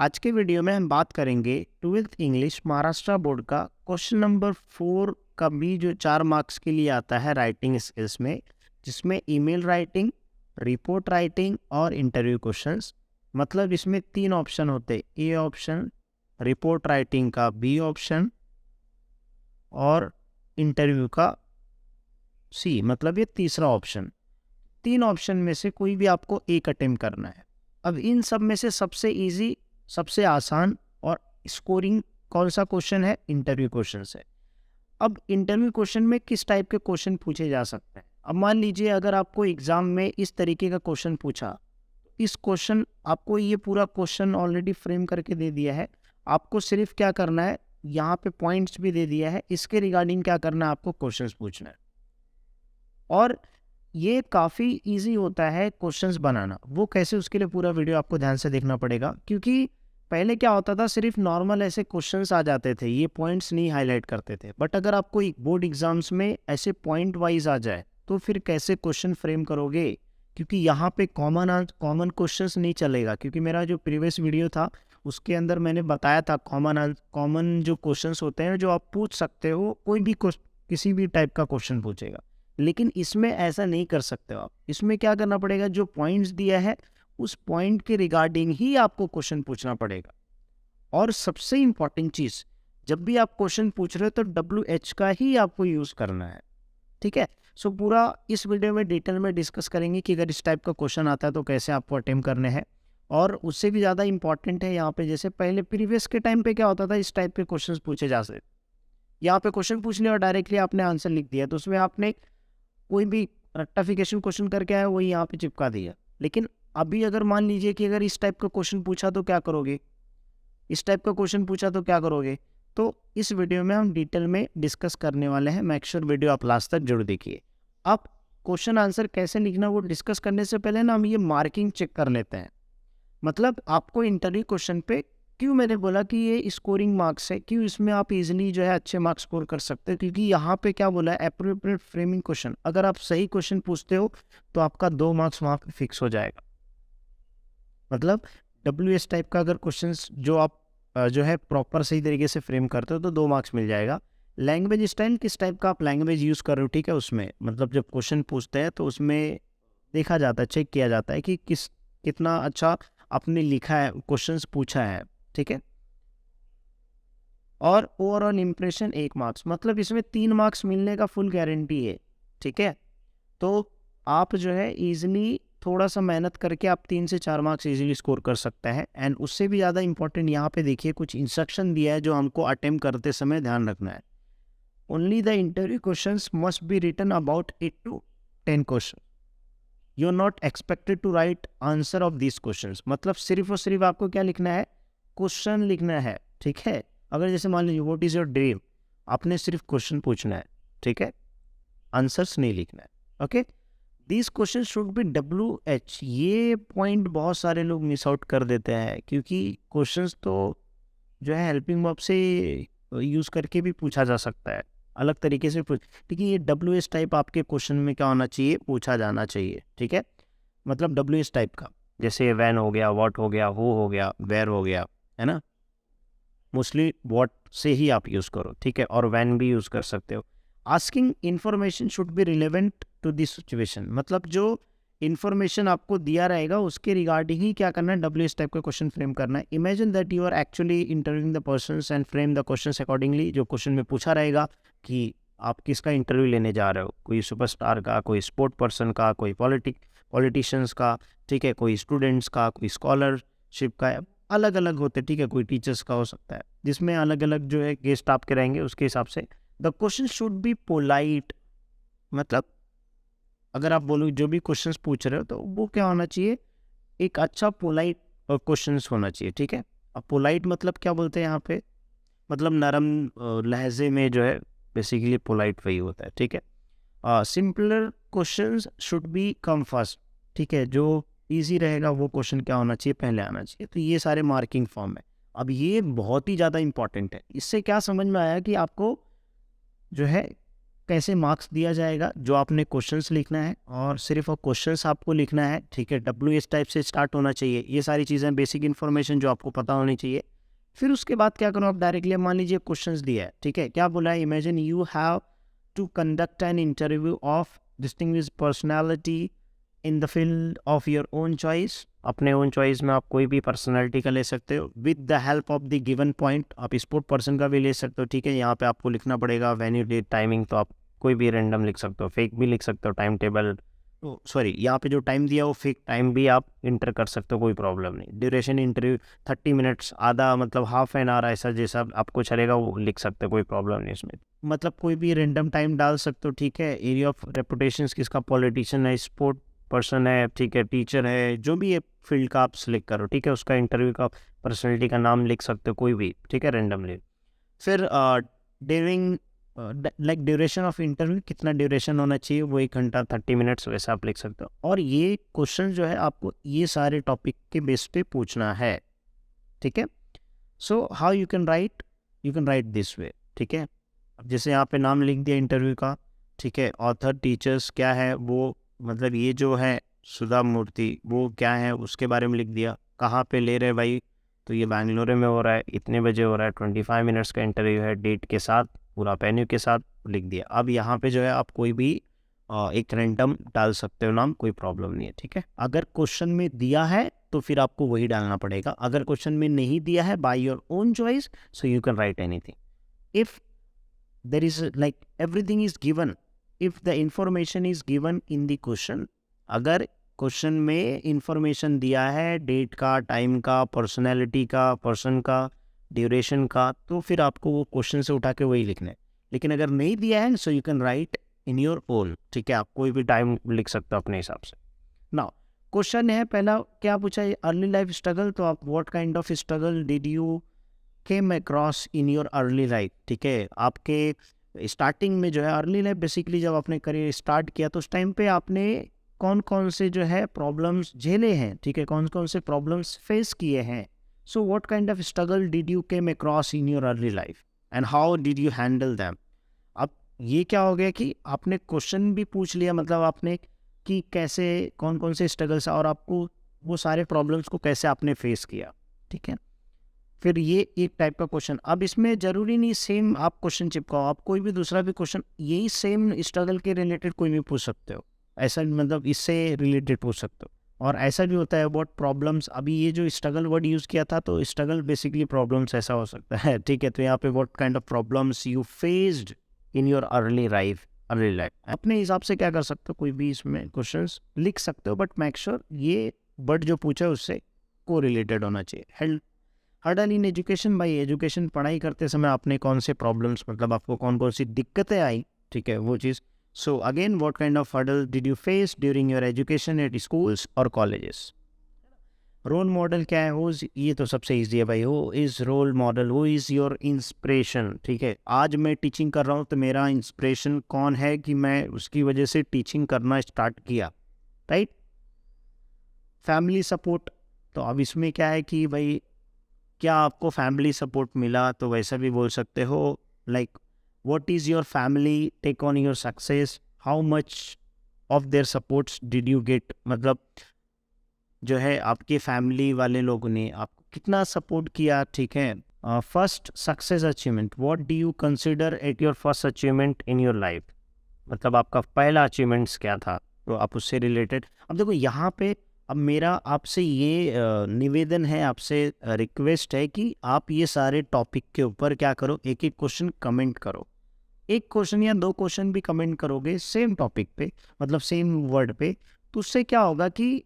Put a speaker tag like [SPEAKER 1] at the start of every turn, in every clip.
[SPEAKER 1] आज के वीडियो में हम बात करेंगे 12th इंग्लिश महाराष्ट्र बोर्ड का क्वेश्चन नंबर 4 का भी जो 4 मार्क्स के लिए आता है राइटिंग स्किल्स में, जिसमें ईमेल राइटिंग, रिपोर्ट राइटिंग और इंटरव्यू क्वेश्चंस। मतलब इसमें 3 ऑप्शन होते हैं, ए ऑप्शन, रिपोर्ट राइटिंग का बी ऑप्शन और इंटरव्यू का सी, मतलब ये तीसरा ऑप्शन। 3 ऑप्शन में से कोई भी आपको एक अटेम्प्ट करना है। अब इन सब में से सबसे इजी, सबसे आसान और स्कोरिंग कौन सा क्वेश्चन है? इंटरव्यू क्वेश्चन है। अब इंटरव्यू क्वेश्चन में किस टाइप के क्वेश्चन पूछे जा सकते हैं? अब मान लीजिए अगर आपको एग्जाम में इस तरीके का क्वेश्चन पूछा, इस क्वेश्चन आपको ये पूरा क्वेश्चन ऑलरेडी फ्रेम करके दे दिया है, आपको सिर्फ क्या करना है, यहाँ पे पॉइंट्स भी दे दिया है, इसके रिगार्डिंग क्या करना है, आपको क्वेश्चंस पूछना है। और ये काफ़ी इजी होता है क्वेश्चंस बनाना। वो कैसे, उसके लिए पूरा वीडियो आपको ध्यान से देखना पड़ेगा, क्योंकि पहले क्या होता था, सिर्फ नॉर्मल ऐसे क्वेश्चंस आ जाते थे, ये पॉइंट्स नहीं हाईलाइट करते थे। बट अगर आपको एक बोर्ड एग्जाम्स में ऐसे पॉइंट वाइज आ जाए तो फिर कैसे क्वेश्चन फ्रेम करोगे? क्योंकि यहाँ पे कॉमन क्वेश्चंस नहीं चलेगा, क्योंकि मेरा जो प्रीवियस वीडियो था उसके अंदर मैंने बताया था कॉमन जो क्वेश्चंस होते हैं जो आप पूछ सकते हो, कोई भी किसी भी टाइप का क्वेश्चन पूछेगा। लेकिन इसमें ऐसा नहीं कर सकते हो आप। इसमें क्या करना पड़ेगा, जो पॉइंट्स दिया है उस पॉइंट के रिगार्डिंग ही आपको क्वेश्चन पूछना पड़ेगा। और सबसे इंपॉर्टेंट चीज, जब भी आप क्वेश्चन पूछ रहे हो तो WH का ही आपको यूज करना है, ठीक है? सो पूरा इस वीडियो में डिटेल में डिस्कस करेंगे कि अगर इस टाइप का क्वेश्चन आता है तो कैसे आपको अटेम्प्ट करने हैं। और उससे भी ज़्यादा इंपॉर्टेंट है यहाँ पे, जैसे पहले प्रीवियस के टाइम पे क्या होता था, इस टाइप के क्वेश्चन पूछे जा सकते। यहाँ पे क्वेश्चन पूछ लिया और डायरेक्टली आपने आंसर लिख दिया, तो उसमें आपने कोई भी रेक्टिफिकेशन क्वेश्चन करके आया वही यहाँ पे चिपका दिया। लेकिन अभी अगर मान लीजिए कि अगर इस टाइप का क्वेश्चन पूछा तो क्या करोगे, इस टाइप का क्वेश्चन पूछा तो क्या करोगे? तो इस वीडियो में हम डिटेल में डिस्कस करने वाले हैं। मेक श्योर वीडियो आप लास्ट तक जरूर देखिए। अब क्वेश्चन आंसर कैसे लिखना वो डिस्कस करने से पहले ना हम ये मार्किंग चेक कर लेते हैं। मतलब आपको इंटरव्यू क्वेश्चन पे क्यों मैंने बोला कि ये स्कोरिंग मार्क्स है, क्यों इसमें आप इजीली जो है अच्छे मार्क्स स्कोर कर सकते हैं, क्योंकि यहाँ पे क्या बोला है, एप्रोप्रिएट फ्रेमिंग क्वेश्चन। अगर आप सही क्वेश्चन पूछते हो तो आपका 2 मार्क्स वहाँ पे फिक्स हो जाएगा। मतलब WS टाइप का अगर क्वेश्चन जो आप जो है प्रॉपर सही तरीके से फ्रेम करते हो तो 2 मार्क्स मिल जाएगा। लैंग्वेज स्टाइल, किस टाइप का आप लैंग्वेज यूज़ कर रहे हो, ठीक है? उसमें मतलब जब क्वेश्चन पूछते हैं तो उसमें देखा जाता है, चेक किया जाता है कि कितना अच्छा आपने लिखा है, क्वेश्चंस पूछा है, ठीक है? और ओवरऑल इंप्रेशन 1 मार्क्स, मतलब इसमें 3 मार्क्स मिलने का फुल गारंटी है, ठीक है? तो आप जो है इजीली थोड़ा सा मेहनत करके आप 3 से 4 मार्क्स इजीली स्कोर कर सकते हैं। एंड उससे भी ज़्यादा इंपॉर्टेंट यहाँ पे देखिए, कुछ इंस्ट्रक्शन दिया है जो हमको अटेम्प्ट करते समय ध्यान रखना है। Only the interview questions must be written about 8 to 10 question. You are not expected to write answer of this questions. मतलब सिर्फ और सिर्फ आपको क्या लिखना है, क्वेश्चन लिखना है, ठीक है? अगर जैसे मान लीजिए व्हाट इज योर ड्रीम, आपने सिर्फ क्वेश्चन पूछना है, ठीक है? आंसर्स नहीं लिखना है, okay? This question should be WH। ये पॉइंट बहुत सारे लोग मिस आउट कर देते हैं, क्योंकि क्वेश्चंस तो जो है हेल्पिंग वर्ब से यूज करके भी पूछा जा सकता है, अलग तरीके से पूछ, लेकिन ये WH टाइप आपके क्वेश्चन में क्या होना चाहिए, पूछा जाना चाहिए, ठीक है? मतलब WH टाइप का, जैसे वैन हो गया, व्हाट हो गया, हु हो गया, वेयर हो गया, है ना? मोस्टली व्हाट से ही आप यूज़ करो, ठीक है? और वैन भी यूज़ कर सकते हो। Asking information should be relevant to this situation. मतलब जो इन्फॉर्मेशन आपको दिया रहेगा उसके रिगार्डिंग ही क्या करना है, WH टाइप का क्वेश्चन फ्रेम करना है। Imagine that you are actually interviewing the persons and frame the questions accordingly. जो क्वेश्चन में पूछा रहेगा कि आप किसका इंटरव्यू लेने जा रहे हो, कोई सुपरस्टार का, कोई स्पोर्ट पर्सन का, कोई पॉलिटिशियंस का, ठीक है? कोई स्टूडेंट्स का, कोई स्कॉलरशिप का, अलग अलग होते, ठीक है? कोई टीचर्स का हो सकता है, जिसमें अलग अलग जो है गेस्ट आपके रहेंगे, उसके हिसाब से the question should be polite. मतलब अगर आप बोलो जो भी क्वेश्चंस पूछ रहे हो तो वो क्या होना चाहिए, एक अच्छा पोलाइट क्वेश्चंस होना चाहिए, ठीक है? अब पोलाइट मतलब क्या बोलते हैं यहाँ पे, मतलब नरम लहजे में जो है, बेसिकली पोलाइट वही होता है, ठीक है? Simpler questions should be come first, ठीक है? जो इजी रहेगा वो क्वेश्चन क्या होना चाहिए, पहले आना चाहिए। तो ये सारे मार्किंग फॉर्म है। अब ये बहुत ही ज़्यादा इंपॉर्टेंट है। इससे क्या समझ में आया कि आपको जो है कैसे मार्क्स दिया जाएगा, जो आपने क्वेश्चंस लिखना है और सिर्फ और क्वेश्चंस आपको लिखना है, ठीक है। WH टाइप से स्टार्ट होना चाहिए, ये सारी चीज़ें बेसिक इन्फॉर्मेशन जो आपको पता होनी चाहिए। फिर उसके बाद क्या करो आप डायरेक्टली, मान लीजिए क्वेश्चंस दिया है, ठीक है, क्या बोला है, imagine you have to conduct an interview of distinguished personality in the field of your own choice. अपने ओन चॉइस में आप कोई भी पर्सनैलिटी का ले सकते हो with the help of the given point. आप स्पोर्ट पर्सन का भी ले सकते हो, ठीक है। यहाँ पे आपको लिखना पड़ेगा वेन्यू, डेट, टाइमिंग, तो आप कोई भी रैंडम लिख सकते हो, फेक भी लिख सकते हो, टाइम टेबल, सॉरी यहाँ पे जो टाइम दिया वो फेक टाइम भी आप इंटर कर सकते हो, कोई प्रॉब्लम नहीं। ड्यूरेशन इंटरव्यू 30 मिनट्स, आधा मतलब हाफ एन आवर, ऐसा जैसा आपको चलेगा वो लिख सकते हो, कोई प्रॉब्लम नहीं इसमें। मतलब कोई भी रैंडम टाइम डाल सकते हो, ठीक है। एरिया ऑफ रेपुटेशन किसका, पॉलिटिशियन है, स्पोर्ट पर्सन है, ठीक है, टीचर है, जो भी है फील्ड का आप सिलेक्ट करो, ठीक है। उसका इंटरव्यू का पर्सनैलिटी का नाम लिख सकते हो, कोई भी, ठीक है, रैंडमली। फिर during like duration of interview, कितना ड्यूरेशन होना चाहिए, वो 1 घंटा 30 मिनट्स, वैसा आप लिख सकते हो। और ये क्वेश्चन जो है आपको ये सारे टॉपिक के बेस पे पूछना है, ठीक है। So how you can write this way, ठीक है। अब जैसे यहाँ पे नाम लिख दिया इंटरव्यू का, ठीक है। ऑथर, टीचर्स क्या है वो, मतलब ये जो है सुधा मूर्ति, वो क्या है उसके बारे में लिख दिया। कहाँ पे ले रहे भाई, तो ये बैंगलोर में हो रहा है, इतने बजे हो रहा है, 25 मिनट्स का इंटरव्यू है, डेट के साथ, पूरा वेन्यू के साथ लिख दिया। अब यहाँ पे जो है आप कोई भी एक रैंडम डाल सकते हो नाम, कोई प्रॉब्लम नहीं है, ठीक है। अगर क्वेश्चन में दिया है तो फिर आपको वही डालना पड़ेगा। अगर क्वेश्चन में नहीं दिया है, by your own choice, so you can write anything. If there is like everything is given, if the information is given in the question, अगर क्वेश्चन में इंफॉर्मेशन दिया है डेट का, टाइम का, पर्सनैलिटी का, पर्सन का, ड्यूरेशन का, तो फिर आपको वो क्वेश्चन से उठा के वही लिखना है। लेकिन अगर नहीं दिया है, so you can write in your own, ठीक है। आप कोई भी टाइम लिख सकते हो अपने हिसाब से। नाउ क्वेश्चन है पहला, क्या पूछा है, अर्ली लाइफ स्ट्रगल। तो आप what kind of struggle did you came across in your early life, ठीक है। आपके स्टार्टिंग में जो है अर्ली लाइफ, बेसिकली जब आपने करियर स्टार्ट किया तो उस टाइम पे आपने कौन कौन से जो है प्रॉब्लम्स झेले हैं, ठीक है, कौन कौन से प्रॉब्लम्स फेस किए हैं। So what kind of struggle did you came across in your early life and how did you handle them. अब ये क्या हो गया कि आपने क्वेश्चन भी पूछ लिया, मतलब आपने कि कैसे कौन कौन से स्ट्रगल्स और आपको वो सारे प्रॉब्लम्स को कैसे आपने फेस किया, ठीक है। फिर ये एक टाइप का क्वेश्चन। अब इसमें ज़रूरी नहीं सेम आप क्वेश्चन चिपकाओ, आप कोई भी दूसरा भी क्वेश्चन यही सेम स्ट्रगल के रिलेटेड कोई भी पूछ सकते हो, ऐसा मतलब इससे रिलेटेड पूछ सकते हो। और ऐसा भी होता है व्हाट प्रॉब्लम्स, अभी ये जो स्ट्रगल वर्ड यूज़ किया था, तो स्ट्रगल बेसिकली प्रॉब्लम्स ऐसा हो सकता है, ठीक है। तो यहाँ पे what kind of problems you faced in your early life, अपने हिसाब से क्या कर सकते हो, कोई भी इसमें क्वेश्चंस लिख सकते हो, बट मेक श्योर ये वर्ड जो पूछा है उससे को रिलेटेड होना चाहिए। हर्डल इन एजुकेशन, भाई एजुकेशन पढ़ाई करते समय आपने कौन से प्रॉब्लम्स, मतलब आपको कौन कौन सी दिक्कतें आई, ठीक है, वो चीज़। So again what kind of hurdle did you face during your education at schools और कॉलेजेस। रोल मॉडल क्या है, हो ये तो सबसे ईजी है भाई, हो इज़ रोल मॉडल, हो इज़ योर इंस्पिरेशन, ठीक है। आज मैं टीचिंग कर रहा हूँ तो मेरा इंस्पिरेशन कौन है कि मैं उसकी वजह से टीचिंग करना स्टार्ट किया, राइट। फैमिली सपोर्ट, तो अब इसमें क्या है कि भाई क्या आपको फैमिली सपोर्ट मिला, तो वैसा भी बोल सकते हो, like what is your family take on your success, how much of their supports did you get, मतलब जो है आपके फैमिली वाले लोगों ने आपको कितना सपोर्ट किया, ठीक है। First success achievement, what do you consider at your first achievement in your life, मतलब आपका पहला अचीवमेंट्स क्या था, तो आप उससे रिलेटेड। अब देखो यहाँ पे अब मेरा आपसे ये निवेदन है, आपसे रिक्वेस्ट है कि आप ये सारे टॉपिक के ऊपर क्या करो, एक एक क्वेश्चन कमेंट करो। एक क्वेश्चन या 2 क्वेश्चन भी कमेंट करोगे सेम टॉपिक पे, मतलब सेम वर्ड पे, तो उससे क्या होगा कि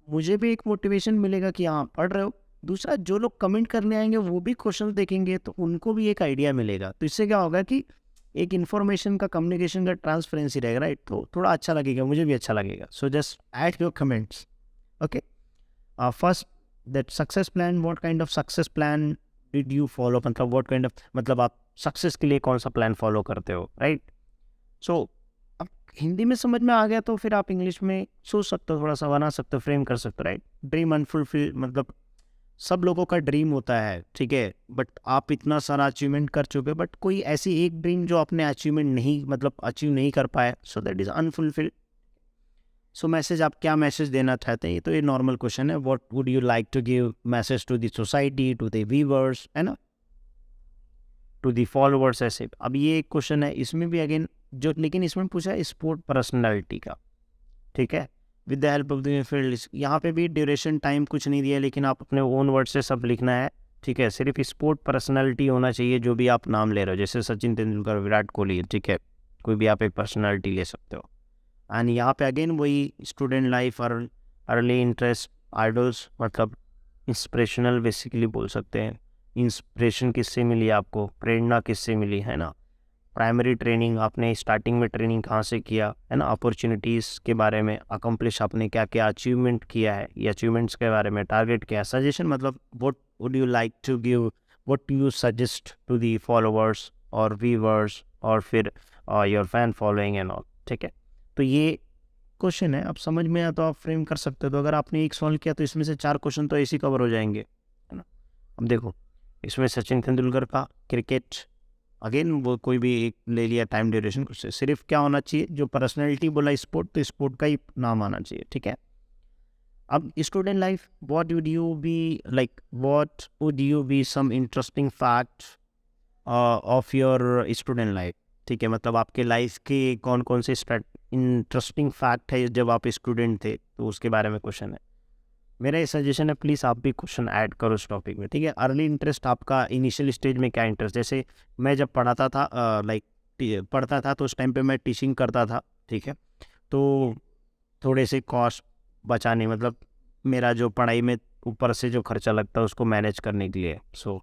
[SPEAKER 1] मुझे भी एक मोटिवेशन मिलेगा कि हाँ पढ़ रहे हो। दूसरा, जो लोग कमेंट करने आएंगे वो भी क्वेश्चन देखेंगे तो उनको भी एक आइडिया मिलेगा। तो इससे क्या होगा कि एक इन्फॉर्मेशन का, कम्युनिकेशन का ट्रांसपेरेंसी रहेगा, राइट। तो थोड़ा अच्छा लगेगा, मुझे भी अच्छा लगेगा। So just add your comments, okay. First, that success plan, what kind of success plan did you follow, मतलब what kind of, मतलब आप सक्सेस के लिए कौन सा प्लान फॉलो करते हो, राइट। सो अब हिंदी में समझ में आ गया तो फिर आप इंग्लिश में सोच सकते हो, थोड़ा सा बना सकते हो, फ्रेम कर सकते हो, राइट। ड्रीम अनफुलफिल, मतलब सब लोगों का ड्रीम होता है, ठीक है, बट आप इतना सारा अचीवमेंट कर चुके, बट कोई ऐसी एक ड्रीम जो आपने अचीवमेंट नहीं, मतलब अचीव नहीं कर पाए, so that is unfulfilled. So message, आप क्या मैसेज देना चाहते हैं, तो ये नॉर्मल क्वेश्चन है। What would you like to give message to the society, to the viewers, है ना, टू दी फॉलोअर्स, ऐसे। अब ये एक क्वेश्चन है, इसमें भी अगेन जो, लेकिन इसमें पूछा है स्पोर्ट पर्सनैलिटी का, ठीक है, with the help of the field. यहाँ पे भी ड्यूरेशन टाइम कुछ नहीं दिया, लेकिन आप अपने ओन वर्ड से सब लिखना है, ठीक है। सिर्फ स्पोर्ट पर्सनैलिटी होना चाहिए जो भी आप नाम ले रहे हो, जैसे सचिन तेंदुलकर, विराट कोहली, ठीक है, कोई भी आप एक पर्सनैलिटी ले सकते हो। एंड यहाँ पे अगेन वही student life, early interest, idols, मतलब इंस्पिरेशनल बेसिकली बोल सकते हैं। इंस्पिरेशन किससे मिली आपको, प्रेरणा किससे मिली, है ना। प्राइमरी ट्रेनिंग, आपने स्टार्टिंग में ट्रेनिंग कहाँ से किया, है ना। अपॉर्चुनिटीज़ के बारे में, अकम्प्लिश आपने क्या क्या अचीवमेंट किया है, ये अचीवमेंट्स के बारे में, टारगेट क्या है। सजेशन मतलब what would you like to give, what you suggest to the followers और व्यूअर्स, और फिर your fan following and all, ठीक है। तो ये क्वेश्चन है, अब समझ में आया तो आप फ्रेम कर सकते हो। तो अगर आपने एक सॉल्व किया तो इसमें से 4 क्वेश्चन तो ऐसे कवर हो जाएंगे, है ना। अब देखो, इसमें सचिन तेंदुलकर का क्रिकेट, अगेन वो कोई भी एक ले लिया, टाइम ड्यूरेशन, कुछ से सिर्फ क्या होना चाहिए, जो पर्सनैलिटी बोला स्पोर्ट, तो स्पोर्ट का ही नाम आना चाहिए, ठीक है। अब student life, what would you be like, what would you be some interesting fact of your student life, ठीक है, मतलब आपके लाइफ के कौन कौन से इंटरेस्टिंग फैक्ट है जब आप स्टूडेंट थे, तो उसके बारे में क्वेश्चन है। मेरा ये सजेशन है, प्लीज़ आप भी क्वेश्चन ऐड करो इस टॉपिक में, ठीक है। अर्ली इंटरेस्ट, आपका इनिशियल स्टेज में क्या इंटरेस्ट, जैसे मैं जब पढ़ाता था, पढ़ता था, तो उस टाइम पे मैं टीचिंग करता था, ठीक है। तो थोड़े से कॉस्ट बचाने, मतलब मेरा जो पढ़ाई में ऊपर से जो खर्चा लगता है उसको मैनेज करने के लिए। सो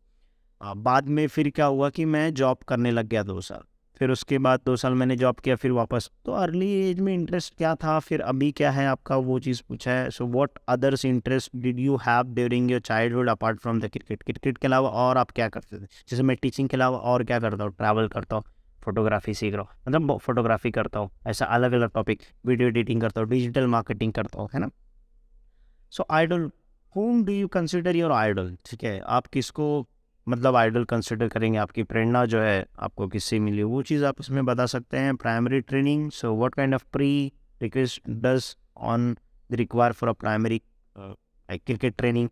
[SPEAKER 1] बाद में फिर क्या हुआ कि मैं जॉब करने लग गया 2 साल, फिर उसके बाद 2 साल मैंने जॉब किया, फिर वापस। तो अर्ली एज में इंटरेस्ट क्या था, फिर अभी क्या है आपका, वो चीज़ पूछा है। So what others interest did you have during your childhood apart from the cricket, cricket के अलावा और आप क्या करते थे। जैसे मैं टीचिंग के अलावा और क्या करता हूँ, ट्रैवल करता हूँ, फोटोग्राफी सीख रहा हूँ, मतलब फोटोग्राफी करता हूँ, ऐसा अलग अलग टॉपिक, वीडियो एडिटिंग करता हूँ, डिजिटल मार्केटिंग करता हूँ, है ना। So idol, whom do you consider your idol, ठीक है, आप किसको मतलब आइडल कंसिडर करेंगे, आपकी प्रेरणा जो है आपको किससे मिली, वो चीज़ आप इसमें बता सकते हैं। Primary training, so what kind of pre request does on the require for a primary cricket training,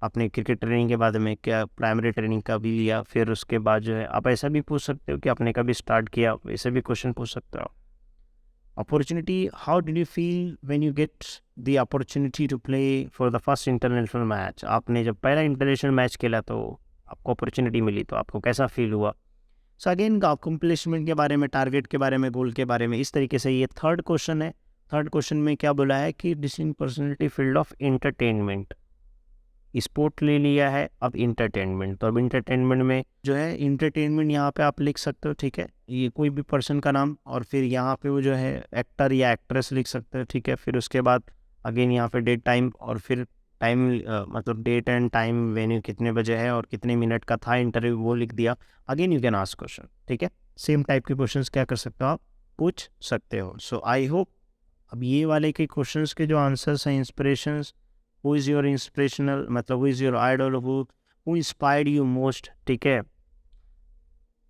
[SPEAKER 1] आपने क्रिकेट ट्रेनिंग के बाद में क्या प्राइमरी ट्रेनिंग का भी लिया, फिर उसके बाद जो है आप ऐसा भी पूछ सकते हो कि आपने कभी स्टार्ट किया, ऐसे भी क्वेश्चन पूछ सकते हो। Opportunity, how did you feel when you get the opportunity to play for the first international match, आपने जब पहला इंटरनेशनल मैच खेला तो आपको अपॉर्चुनिटी मिली, तो आपको कैसा फील हुआ। सो अगेन अकम्प्लिशमेंट के बारे में, टारगेट के बारे में, गोल के बारे में, इस तरीके से। ये थर्ड क्वेश्चन है। थर्ड क्वेश्चन में क्या बोला है कि distinct personality field of entertainment, sport ले लिया है, अब इंटरटेनमेंट। तो अब इंटरटेनमेंट में जो है, इंटरटेनमेंट यहाँ पे आप लिख सकते हो, ठीक है, ये कोई भी पर्सन का नाम, और फिर यहाँ पे वो जो है एक्टर या एक्ट्रेस लिख सकते हो, ठीक है। फिर उसके बाद अगेन यहाँ पे डेट टाइम, और फिर टाइम मतलब डेट एंड टाइम, वेन्यू कितने बजे है और कितने मिनट का था इंटरव्यू, वो लिख दिया। Again you can ask question, ठीक है। सेम टाइप के क्वेश्चंस क्या कर सकते हो, आप पूछ सकते हो। सो आई होप अब ये वाले के क्वेश्चंस के जो आंसर्स हैं, inspirations, who is your inspirational, मतलब who is your idol, who inspired you most, ठीक है।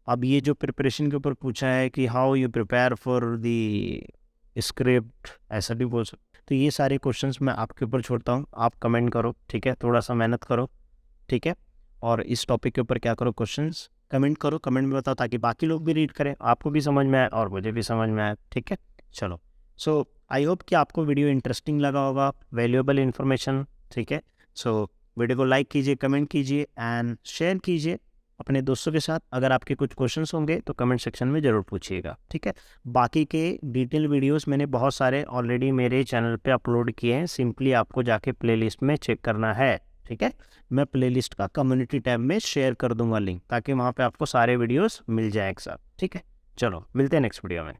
[SPEAKER 1] अब ये जो प्रिपरेशन के ऊपर पूछा है कि how you prepare for the script, ऐसा भी बोल सकते। तो ये सारे क्वेश्चंस मैं आपके ऊपर छोड़ता हूँ, आप कमेंट करो, ठीक है, थोड़ा सा मेहनत करो, ठीक है। और इस टॉपिक के ऊपर क्या करो, क्वेश्चंस कमेंट करो, कमेंट में बताओ, ताकि बाकी लोग भी रीड करें, आपको भी समझ में आए और मुझे भी समझ में आए, ठीक है। चलो, सो आई होप कि आपको वीडियो इंटरेस्टिंग लगा होगा, वैल्यूएबल इन्फॉर्मेशन, ठीक है। सो वीडियो को लाइक कीजिए, कमेंट कीजिए एंड शेयर कीजिए अपने दोस्तों के साथ। अगर आपके कुछ क्वेश्चंस होंगे तो कमेंट सेक्शन में ज़रूर पूछिएगा, ठीक है। बाकी के डिटेल वीडियोस मैंने बहुत सारे ऑलरेडी मेरे चैनल पे अपलोड किए हैं, सिंपली आपको जाके प्लेलिस्ट में चेक करना है, ठीक है। मैं प्लेलिस्ट का कम्युनिटी टैब में शेयर कर दूंगा लिंक, ताकि वहाँ पे आपको सारे वीडियोस मिल जाए एक साथ, ठीक है। चलो, मिलते हैं नेक्स्ट वीडियो में।